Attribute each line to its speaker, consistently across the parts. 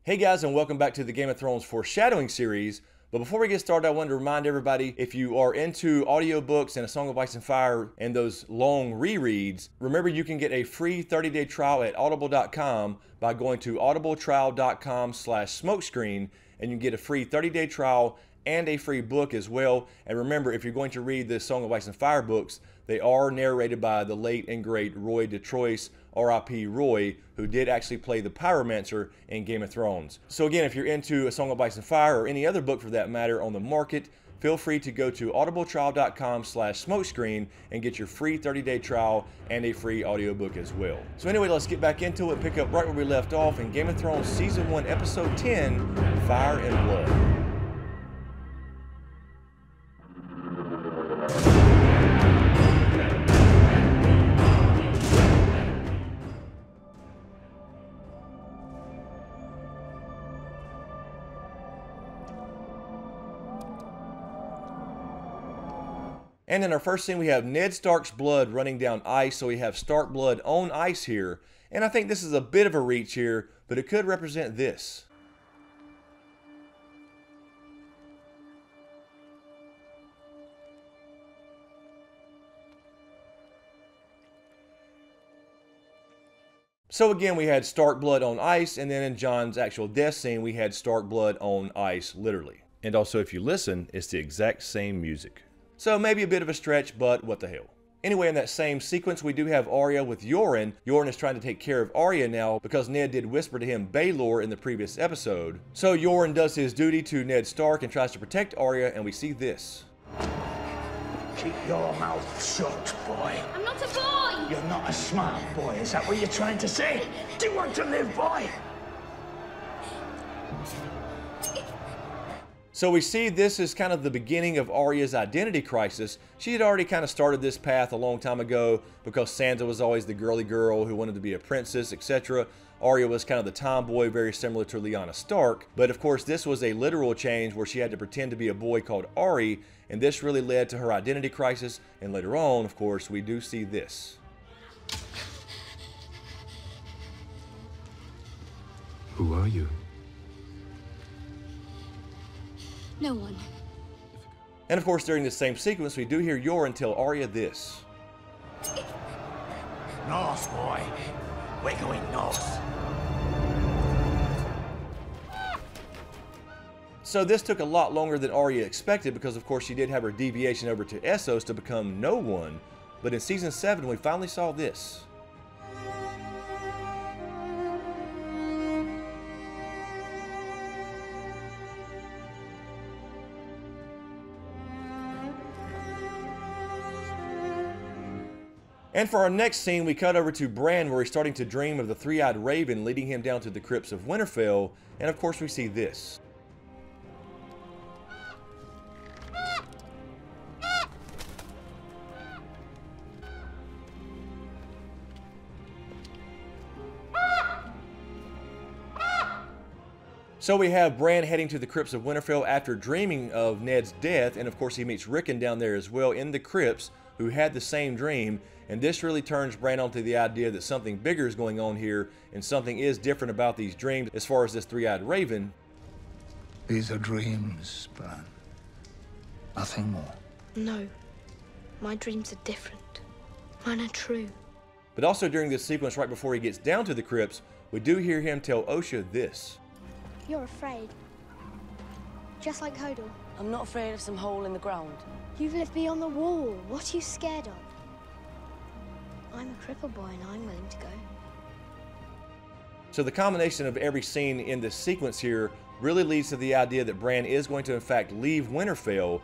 Speaker 1: Hey guys, and welcome back to the Game of Thrones Foreshadowing series. But before we get started, I wanted to remind everybody, if you are into audiobooks and A Song of Ice and Fire and those long rereads, remember you can get a free 30-day trial at audible.com by going to audibletrial.com/smokescreen, and you can get a free 30-day trial and a free book as well. And remember, if you're going to read the Song of Ice and Fire books, they are narrated by the late and great Roy DeTroyce, R.I.P. Roy, who did actually play the Pyromancer in Game of Thrones. So again, if you're into A Song of Ice and Fire or any other book for that matter on the market, feel free to go to audibletrial.com/smokescreen and get your free 30-day trial and a free audiobook as well. So anyway, let's get back into it, pick up right where we left off in Game of Thrones Season 1, Episode 10, Fire and Blood. And in our first scene, we have Ned Stark's blood running down ice, so we have Stark blood on ice here. And I think this is a bit of a reach here, but it could represent this. So again, we had Stark blood on ice, and then in Jon's actual death scene, we had Stark blood on ice, literally. And also, if you listen, it's the exact same music. So maybe a bit of a stretch, but what the hell. Anyway, in that same sequence, we do have Arya with Yoren. Yoren is trying to take care of Arya now because Ned did whisper to him Baelor in the previous episode. So Yoren does his duty to Ned Stark and tries to protect Arya, and we see this.
Speaker 2: Keep your mouth shut, boy.
Speaker 3: I'm not a boy!
Speaker 2: You're not a smart boy, is that what you're trying to say? Do you want to live, boy?
Speaker 1: So we see this is kind of the beginning of Arya's identity crisis. She had already kind of started this path a long time ago because Sansa was always the girly girl who wanted to be a princess, etc. Arya was kind of the tomboy, very similar to Lyanna Stark. But of course, this was a literal change where she had to pretend to be a boy called Ari, and this really led to her identity crisis. And later on, of course, we do see this.
Speaker 4: Who are you?
Speaker 3: No one.
Speaker 1: And of course, during this same sequence, we do hear Yoren tell Arya this.
Speaker 2: North, boy. We're going north.
Speaker 1: So this took a lot longer than Arya expected because, of course, she did have her deviation over to Essos to become no one. But in Season 7, we finally saw this. And for our next scene, we cut over to Bran, where he's starting to dream of the three-eyed raven leading him down to the crypts of Winterfell, and of course we see this. So we have Bran heading to the crypts of Winterfell after dreaming of Ned's death, and of course he meets Rickon down there as well in the crypts, who had the same dream. And this really turns Bran onto the idea that something bigger is going on here, and something is different about these dreams as far as this three-eyed raven.
Speaker 2: These are dreams, Bran. Nothing more.
Speaker 3: No. My dreams are different. Mine are true.
Speaker 1: But also during this sequence right before he gets down to the crypts, we do hear him tell Osha this.
Speaker 5: You're afraid. Just like Hodor.
Speaker 6: I'm not afraid of some hole in the ground.
Speaker 5: You've lived beyond the wall. What are you scared of? I'm a cripple boy and I'm willing to go.
Speaker 1: So the combination of every scene in this sequence here really leads to the idea that Bran is going to in fact leave Winterfell.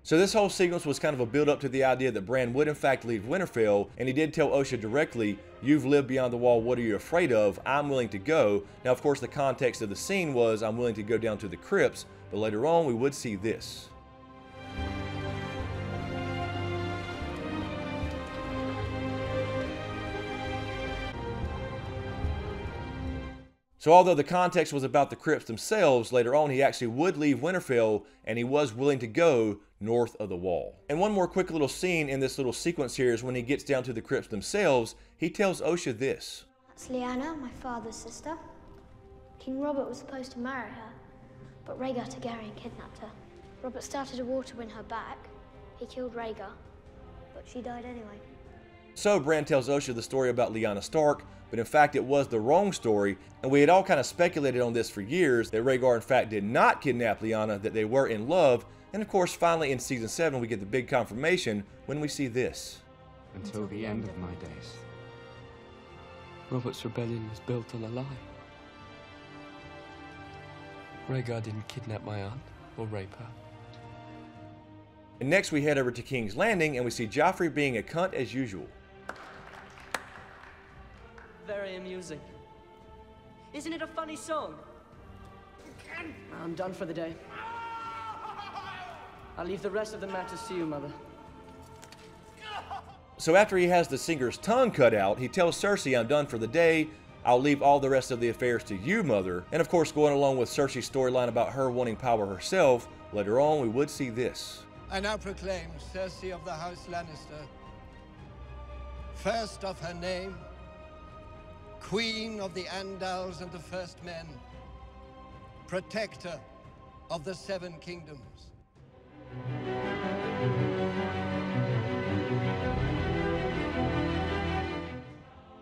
Speaker 1: So this whole sequence was kind of a build-up to the idea that Bran would in fact leave Winterfell, and he did tell Osha directly, "You've lived beyond the wall, what are you afraid of? I'm willing to go." Now of course the context of the scene was, I'm willing to go down to the crypts, but later on we would see this. So although the context was about the crypts themselves, later on he actually would leave Winterfell and he was willing to go north of the wall. And one more quick little scene in this little sequence here is when he gets down to the crypts themselves, he tells Osha this.
Speaker 5: That's Lyanna, my father's sister. King Robert was supposed to marry her, but Rhaegar Targaryen kidnapped her. Robert started a war to win her back. He killed Rhaegar, but she died anyway.
Speaker 1: So Bran tells Osha the story about Lyanna Stark, but in fact it was the wrong story, and we had all kind of speculated on this for years, that Rhaegar in fact did not kidnap Lyanna, that they were in love, and of course finally in season 7 we get the big confirmation when we see this.
Speaker 4: Until the end of my days, Robert's rebellion was built on a lie. Rhaegar didn't kidnap my aunt or rape her.
Speaker 1: And next we head over to King's Landing and we see Joffrey being a cunt as usual.
Speaker 7: Very amusing. Isn't it a funny song? I'm done for the day. I'll leave the rest of the matters to you, Mother.
Speaker 1: So after he has the singer's tongue cut out, he tells Cersei, I'm done for the day. I'll leave all the rest of the affairs to you, Mother. And of course, going along with Cersei's storyline about her wanting power herself, later on we would see this.
Speaker 8: I now proclaim Cersei of the House Lannister, first of her name, Queen of the Andals and the First Men, Protector of the Seven Kingdoms.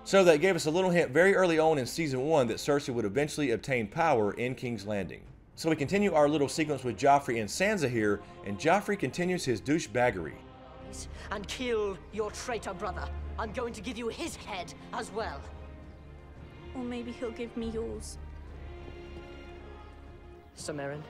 Speaker 1: So that gave us a little hint very early on in season 1 that Cersei would eventually obtain power in King's Landing. So we continue our little sequence with Joffrey and Sansa here, and Joffrey continues his douchebaggery.
Speaker 7: And kill your traitor brother. I'm going to give you his head as well.
Speaker 9: Or maybe he'll give me yours.
Speaker 7: Erin.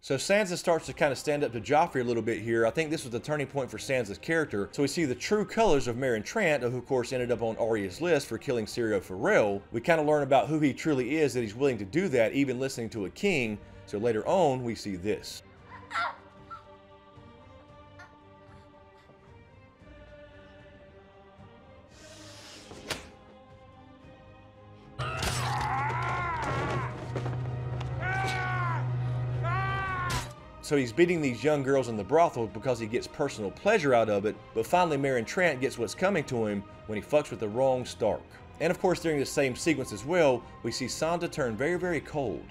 Speaker 1: So Sansa starts to kind of stand up to Joffrey a little bit here. I think this was the turning point for Sansa's character. So we see the true colors of Meryn Trant, who of course ended up on Arya's list for killing Syrio Forel. We kind of learn about who he truly is, that he's willing to do that, even listening to a king. So later on, we see this. So he's beating these young girls in the brothel because he gets personal pleasure out of it, but finally Meryn Trant gets what's coming to him when he fucks with the wrong Stark. And of course during the same sequence as well, we see Sansa turn very, very cold.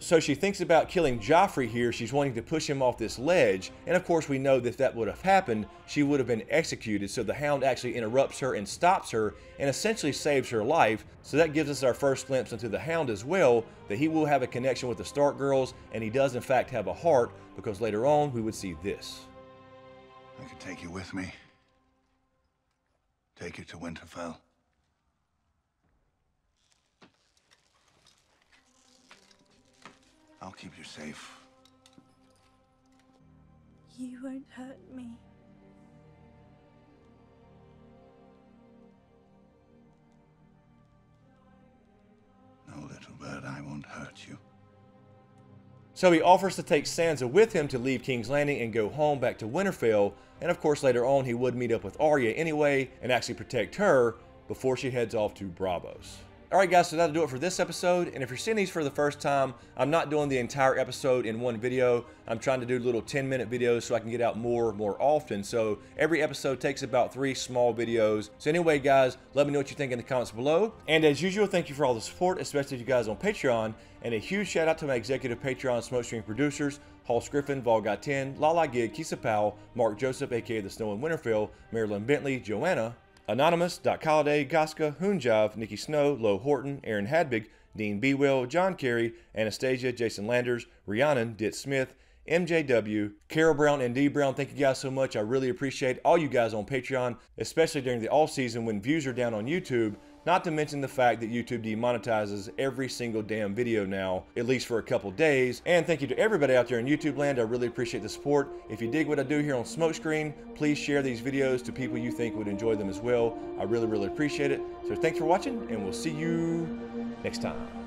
Speaker 1: So she thinks about killing Joffrey here. She's wanting to push him off this ledge. And of course we know that if that would have happened, she would have been executed. So the Hound actually interrupts her and stops her and essentially saves her life. So that gives us our first glimpse into the Hound as well, that he will have a connection with the Stark girls, and he does in fact have a heart, because later on we would see this.
Speaker 10: I could take you with me. Take you to Winterfell. I'll keep you safe.
Speaker 9: You won't hurt me.
Speaker 10: No, little bird, I won't hurt you.
Speaker 1: So he offers to take Sansa with him to leave King's Landing and go home back to Winterfell. And of course later on he would meet up with Arya anyway and actually protect her before she heads off to Braavos. Alright guys, so that'll do it for this episode, and if you're seeing these for the first time, I'm not doing the entire episode in one video. I'm trying to do little 10-minute videos so I can get out more often, so every episode takes about 3 small videos. So anyway guys, let me know what you think in the comments below, and as usual, thank you for all the support, especially you guys on Patreon, and a huge shout out to my executive Patreon SmokeScreen producers, Griffin, Vol10, Lala, Kissa, Powell, Marc Joseph, aka The Snow in Winterfell, Marylin, Bentley, JoAnna, Anonymous, Colliday, Goska, HoonJive, Nicki Snow, Horton, Erin Habig, Dean Bwell, John Carey, Anastasia, Jason Landers, Rhiaanon, DTizSmith, MJW, Carole Brown, and D Brown. Thank you guys so much. I really appreciate all you guys on Patreon, especially during the off season when views are down on YouTube. Not to mention the fact that YouTube demonetizes every single damn video now, at least for a couple days. And thank you to everybody out there in YouTube land. I really appreciate the support. If you dig what I do here on SmokeScreen, please share these videos to people you think would enjoy them as well. I really appreciate it. So thanks for watching, and we'll see you next time.